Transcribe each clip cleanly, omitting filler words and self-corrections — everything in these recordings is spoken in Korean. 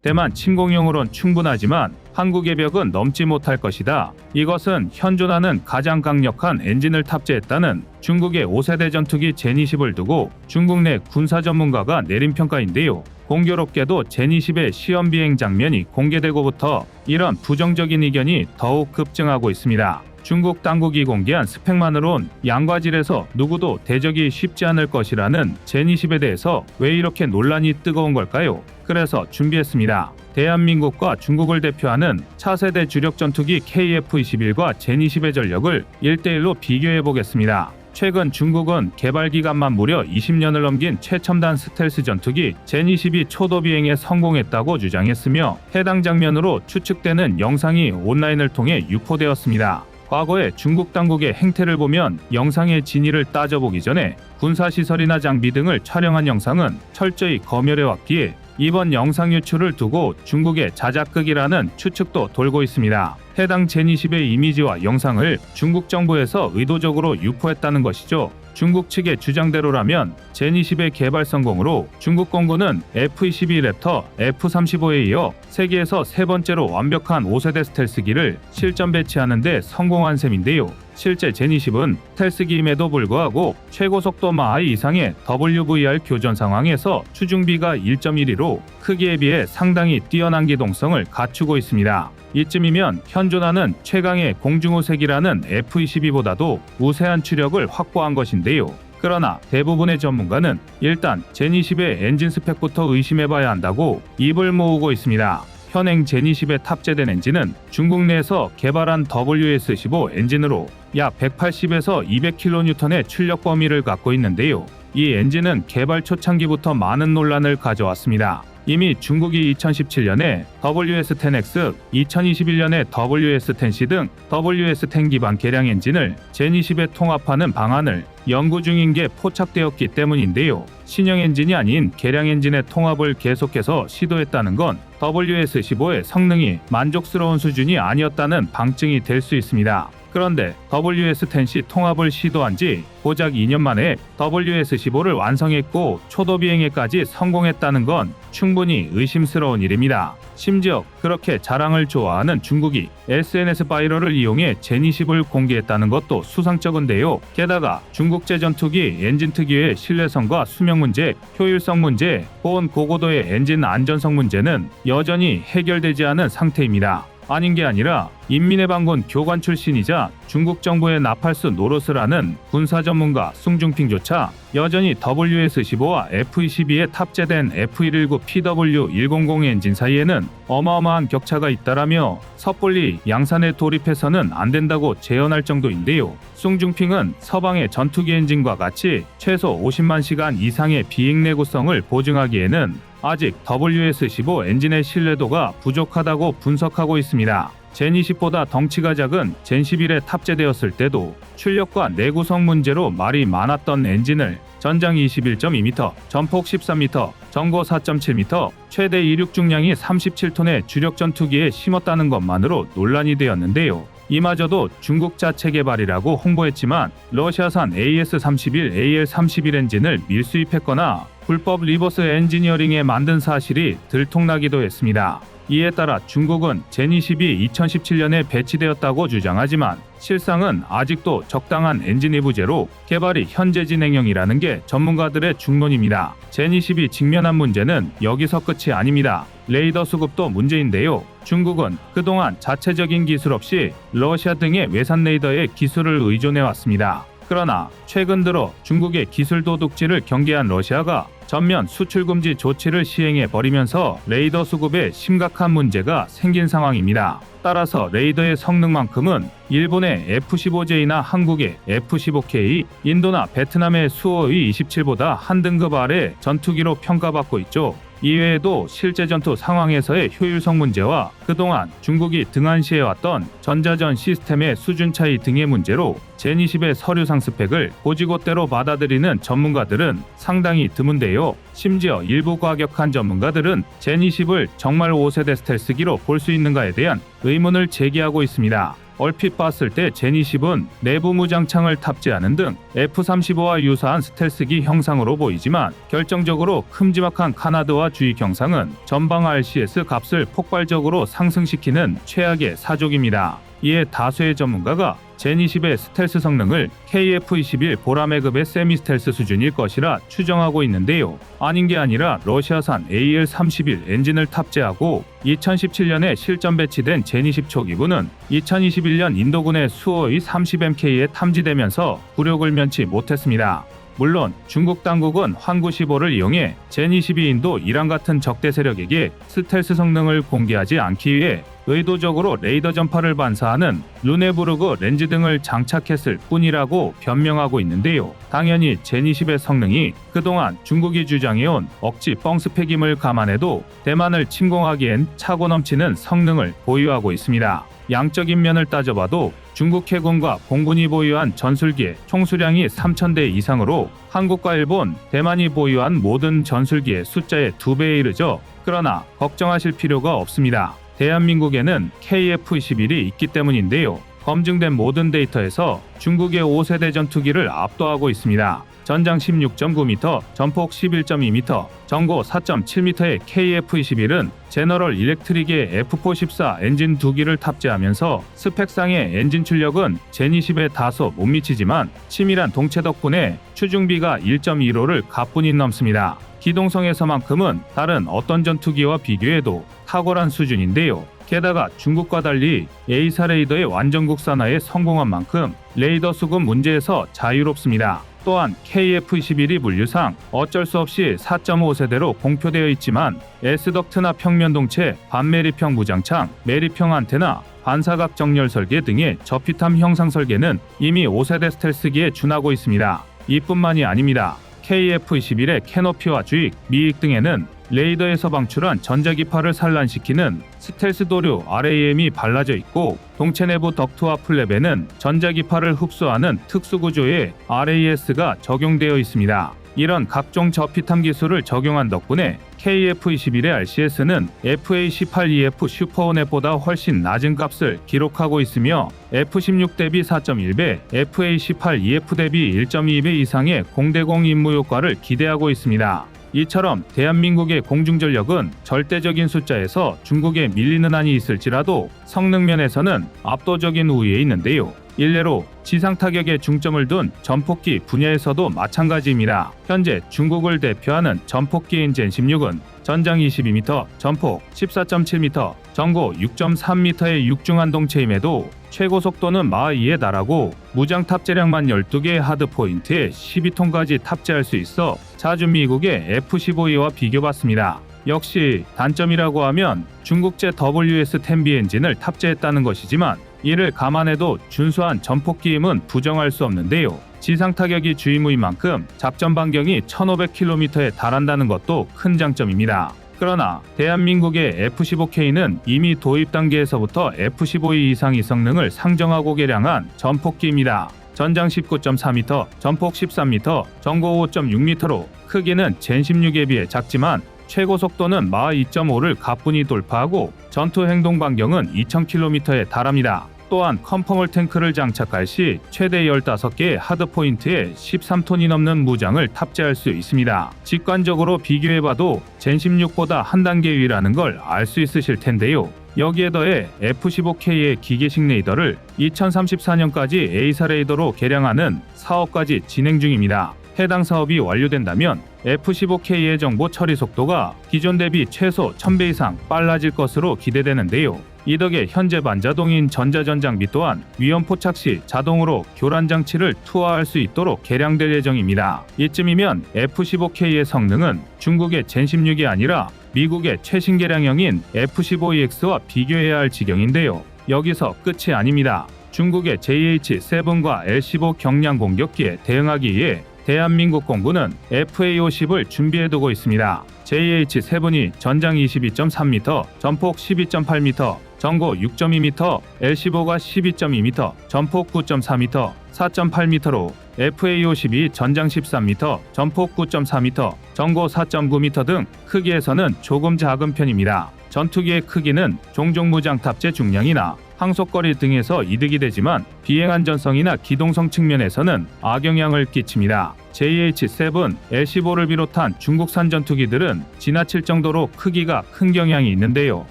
대만 침공용으론 충분하지만 한국의 벽은 넘지 못할 것이다. 이것은 현존하는 가장 강력한 엔진을 탑재했다는 중국의 5세대 전투기 젠20을 두고 중국 내 군사 전문가가 내린 평가인데요. 공교롭게도 젠20의 시험 비행 장면이 공개되고부터 이런 부정적인 의견이 더욱 급증하고 있습니다. 중국 당국이 공개한 스펙만으론 양과질에서 누구도 대적이 쉽지 않을 것이라는 젠20에 대해서 왜 이렇게 논란이 뜨거운 걸까요? 그래서 준비했습니다. 대한민국과 중국을 대표하는 차세대 주력 전투기 KF-21과 젠20의 전력을 1대1로 비교해 보겠습니다. 최근 중국은 개발 기간만 무려 20년을 넘긴 최첨단 스텔스 전투기 젠20이 초도 비행에 성공했다고 주장했으며 해당 장면으로 추측되는 영상이 온라인을 통해 유포되었습니다. 과거에 중국 당국의 행태를 보면 영상의 진위를 따져보기 전에 군사시설이나 장비 등을 촬영한 영상은 철저히 검열해왔기에 이번 영상 유출을 두고 중국의 자작극이라는 추측도 돌고 있습니다. 해당 젠20의 이미지와 영상을 중국 정부에서 의도적으로 유포했다는 것이죠. 중국 측의 주장대로라면 젠20의 개발 성공으로 중국 공군은 F-22 랩터, F-35에 이어 세계에서 세 번째로 완벽한 5세대 스텔스기를 실전 배치하는 데 성공한 셈인데요. 실제 젠20은 스텔스기임에도 불구하고 최고 속도 마하 이상의 WVR 교전 상황에서 추중비가 1.12로 크기에 비해 상당히 뛰어난 기동성을 갖추고 있습니다. 이쯤이면 현존하는 최강의 공중우색이라는 F-22보다도 우세한 추력을 확보한 것인데요. 그러나 대부분의 전문가는 일단 젠20의 엔진 스펙부터 의심해봐야 한다고 입을 모으고 있습니다. 현행 젠20에 탑재된 엔진은 중국 내에서 개발한 WS-15 엔진으로 약 180에서 200kN의 출력 범위를 갖고 있는데요. 이 엔진은 개발 초창기부터 많은 논란을 가져왔습니다. 이미 중국이 2017년에 WS-10X, 2021년에 WS-10C 등 WS-10 기반 개량 엔진을 젠20에 통합하는 방안을 연구 중인 게 포착되었기 때문인데요. 신형 엔진이 아닌 개량 엔진의 통합을 계속해서 시도했다는 건 WS-15의 성능이 만족스러운 수준이 아니었다는 방증이 될 수 있습니다. 그런데 WS-10C 통합을 시도한 지 고작 2년 만에 WS-15를 완성했고 초도 비행에까지 성공했다는 건 충분히 의심스러운 일입니다. 심지어 그렇게 자랑을 좋아하는 중국이 SNS 바이럴을 이용해 젠20을 공개했다는 것도 수상쩍은데요. 게다가 중국제 전투기 엔진 특유의 신뢰성과 수명 문제, 효율성 문제, 고온 고고도의 엔진 안전성 문제는 여전히 해결되지 않은 상태입니다. 아닌 게 아니라 인민해방군 교관 출신이자 중국 정부의 나팔수 노릇을 하는 군사 전문가 숭중핑조차 여전히 WS-15와 F-22에 탑재된 F-119PW100 엔진 사이에는 어마어마한 격차가 있다라며 섣불리 양산에 돌입해서는 안 된다고 제언할 정도인데요. 숭중핑은 서방의 전투기 엔진과 같이 최소 50만 시간 이상의 비행 내구성을 보증하기에는 아직 WS-15 엔진의 신뢰도가 부족하다고 분석하고 있습니다. 젠20보다 덩치가 작은 젠11에 탑재되었을 때도 출력과 내구성 문제로 말이 많았던 엔진을 전장 21.2m, 전폭 13m, 전고 4.7m, 최대 이륙 중량이 37톤의 주력 전투기에 심었다는 것만으로 논란이 되었는데요. 이마저도 중국 자체 개발이라고 홍보했지만 러시아산 AS-31, AL-31 엔진을 밀수입했거나 불법 리버스 엔지니어링에 만든 사실이 들통나기도 했습니다. 이에 따라 중국은 젠20이 2017년에 배치되었다고 주장하지만 실상은 아직도 적당한 엔진 부재로 개발이 현재 진행형이라는 게 전문가들의 중론입니다. 젠20이 직면한 문제는 여기서 끝이 아닙니다. 레이더 수급도 문제인데요. 중국은 그동안 자체적인 기술 없이 러시아 등의 외산 레이더의 기술을 의존해왔습니다. 그러나 최근 들어 중국의 기술 도둑질을 경계한 러시아가 전면 수출 금지 조치를 시행해 버리면서 레이더 수급에 심각한 문제가 생긴 상황입니다. 따라서 레이더의 성능만큼은 일본의 F-15J나 한국의 F-15K, 인도나 베트남의 수호의 27보다 한 등급 아래 전투기로 평가받고 있죠. 이외에도 실제 전투 상황에서의 효율성 문제와 그동안 중국이 등한시해왔던 전자전 시스템의 수준 차이 등의 문제로 젠20의 서류상 스펙을 고지고대로 받아들이는 전문가들은 상당히 드문데요. 심지어 일부 과격한 전문가들은 젠20을 정말 5세대 스텔스기로 볼 수 있는가에 대한 의문을 제기하고 있습니다. 얼핏 봤을 때 제니10은 내부 무장창을 탑재하는 등 F-35와 유사한 스텔스기 형상으로 보이지만 결정적으로 큼지막한 카나드와 주익 형상은 전방 RCS 값을 폭발적으로 상승시키는 최악의 사족입니다. 이에 다수의 전문가가 제니10의 스텔스 성능을 KF-21 보라매급의 세미스텔스 수준일 것이라 추정하고 있는데요. 아닌 게 아니라 러시아산 AL-31 엔진을 탑재하고 2017년에 실전 배치된 제니10 초기부는 2021년 인도군의 수호의 30MK에 탐지되면서 굴욕을 면치 못했습니다. 물론 중국 당국은 환구15를 이용해 제니12인도 이란 같은 적대 세력에게 스텔스 성능을 공개하지 않기 위해 의도적으로 레이더 전파를 반사하는 루네부르그 렌즈 등을 장착했을 뿐이라고 변명하고 있는데요. 당연히 제니10의 성능이 그동안 중국이 주장해온 억지 뻥스펙임을 감안해도 대만을 침공하기엔 차고 넘치는 성능을 보유하고 있습니다. 양적인 면을 따져봐도 중국 해군과 공군이 보유한 전술기의 총수량이 3,000대 이상으로 한국과 일본, 대만이 보유한 모든 전술기의 숫자의 2배에 이르죠. 그러나 걱정하실 필요가 없습니다. 대한민국에는 KF-21이 있기 때문인데요. 검증된 모든 데이터에서 중국의 5세대 전투기를 압도하고 있습니다. 전장 16.9m, 전폭 11.2m, 전고 4.7m의 KF-21은 제너럴 일렉트릭의 F-414 엔진 2기를 탑재하면서 스펙상의 엔진 출력은 제니10에 다소 못 미치지만 치밀한 동체 덕분에 추중비가 1.15를 가뿐히 넘습니다. 기동성에서만큼은 다른 어떤 전투기와 비교해도 탁월한 수준인데요. 게다가 중국과 달리 A사 레이더의 완전 국산화에 성공한 만큼 레이더 수급 문제에서 자유롭습니다. 또한 KF-21이 분류상 어쩔 수 없이 4.5세대로 공표되어 있지만 S덕트나 평면동체, 반매립형 무장창, 매립형 안테나, 반사각 정렬 설계 등의 저피탐 형상 설계는 이미 5세대 스텔스기에 준하고 있습니다. 이뿐만이 아닙니다. KF-21의 캐노피와 주익, 미익 등에는 레이더에서 방출한 전자기파를 산란시키는 스텔스 도료 RAM이 발라져 있고 동체 내부 덕트와 플랩에는 전자기파를 흡수하는 특수구조의 RAS가 적용되어 있습니다. 이런 각종 저피탐 기술을 적용한 덕분에 KF-21의 RCS는 FA-18EF 슈퍼호넷보다 훨씬 낮은 값을 기록하고 있으며 F-16 대비 4.1배, FA-18EF 대비 1.2배 이상의 공대공 임무 효과를 기대하고 있습니다. 이처럼 대한민국의 공중전력은 절대적인 숫자에서 중국에 밀리는 한이 있을지라도 성능 면에서는 압도적인 우위에 있는데요. 일례로 지상 타격에 중점을 둔 전폭기 분야에서도 마찬가지입니다. 현재 중국을 대표하는 전폭기인 젠16은 전장 22m, 전폭 14.7m, 전고 6.3m의 육중한동체임에도 최고 속도는 마하 2에 달하고 무장 탑재량만 12개의 하드포인트에 12톤까지 탑재할 수 있어 자주 미국의 F-15E와 비교받습니다. 역시 단점이라고 하면 중국제 WS-10B 엔진을 탑재했다는 것이지만 이를 감안해도 준수한 전폭기임은 부정할 수 없는데요. 지상 타격이 주임무인 만큼 작전 반경이 1,500km에 달한다는 것도 큰 장점입니다. 그러나 대한민국의 F-15K는 이미 도입 단계에서부터 F-15E 이상의 성능을 상정하고 개량한 전폭기입니다. 전장 19.4m, 전폭 13m, 전고 5.6m로 크기는 젠16에 비해 작지만 최고 속도는 마하 2.5를 가뿐히 돌파하고 전투 행동 반경은 2,000km에 달합니다. 또한 컴퍼멀 탱크를 장착할 시 최대 15개의 하드포인트에 13톤이 넘는 무장을 탑재할 수 있습니다. 직관적으로 비교해봐도 젠16보다 한 단계 위라는 걸 알 수 있으실 텐데요. 여기에 더해 F-15K의 기계식 레이더를 2034년까지 A사 레이더로 개량하는 사업까지 진행 중입니다. 해당 사업이 완료된다면 F-15K의 정보 처리 속도가 기존 대비 최소 1000배 이상 빨라질 것으로 기대되는데요. 이 덕에 현재 반자동인 전자전 장비 또한 위험 포착 시 자동으로 교란 장치를 투하할 수 있도록 개량될 예정입니다. 이쯤이면 F-15K의 성능은 중국의 젠16이 아니라 미국의 최신 개량형인 F-15EX와 비교해야 할 지경인데요. 여기서 끝이 아닙니다. 중국의 JH-7과 L-15 경량 공격기에 대응하기 위해 대한민국 공군은 FA-50을 준비해두고 있습니다. JH-7이 전장 22.3m, 전폭 12.8m, 전고 6.2m, L-15가 12.2m, 전폭 9.4m, 4.8m로 FA-50이 전장 13m, 전폭 9.4m, 전고 4.9m 등 크기에서는 조금 작은 편입니다. 전투기의 크기는 종종 무장 탑재 중량이나 항속거리 등에서 이득이 되지만 비행 안전성이나 기동성 측면에서는 악영향을 끼칩니다. JH-7, L-15를 비롯한 중국산 전투기들은 지나칠 정도로 크기가 큰 경향이 있는데요.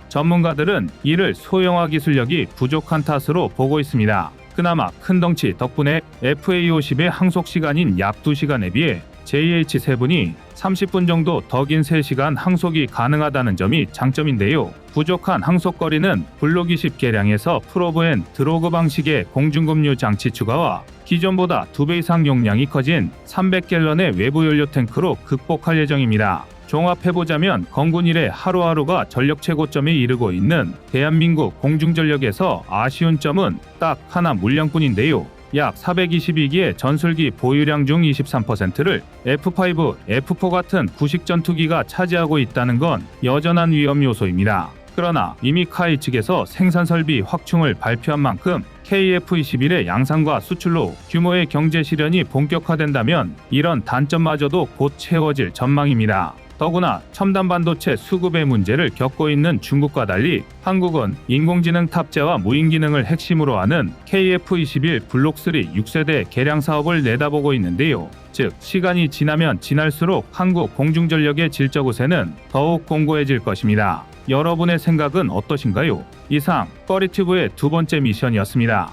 전문가들은 이를 소형화 기술력이 부족한 탓으로 보고 있습니다. 그나마 큰 덩치 덕분에 FA-50의 항속 시간인 약 2시간에 비해 JH-7이 30분 정도 더 긴 3시간 항속이 가능하다는 점이 장점인데요. 부족한 항속거리는 블록 20 개량에서 프로브& 앤 드로그 방식의 공중급류 장치 추가와 기존보다 2배 이상 용량이 커진 300갤런의 외부 연료 탱크로 극복할 예정입니다. 종합해보자면 건군 이래 하루하루가 전력 최고점에 이르고 있는 대한민국 공중전력에서 아쉬운 점은 딱 하나 물량뿐인데요. 약 422기의 전술기 보유량 중 23%를 F5, F4 같은 구식 전투기가 차지하고 있다는 건 여전한 위험 요소입니다. 그러나 이미 카이 측에서 생산 설비 확충을 발표한 만큼 KF-21의 양산과 수출로 규모의 경제 실현이 본격화된다면 이런 단점마저도 곧 채워질 전망입니다. 더구나 첨단 반도체 수급의 문제를 겪고 있는 중국과 달리 한국은 인공지능 탑재와 무인 기능을 핵심으로 하는 KF-21 블록3 6세대 개량 사업을 내다보고 있는데요. 즉 시간이 지나면 지날수록 한국 공중전력의 질적 우세는 더욱 공고해질 것입니다. 여러분의 생각은 어떠신가요? 이상 꺼리튜브의 두 번째 미션이었습니다.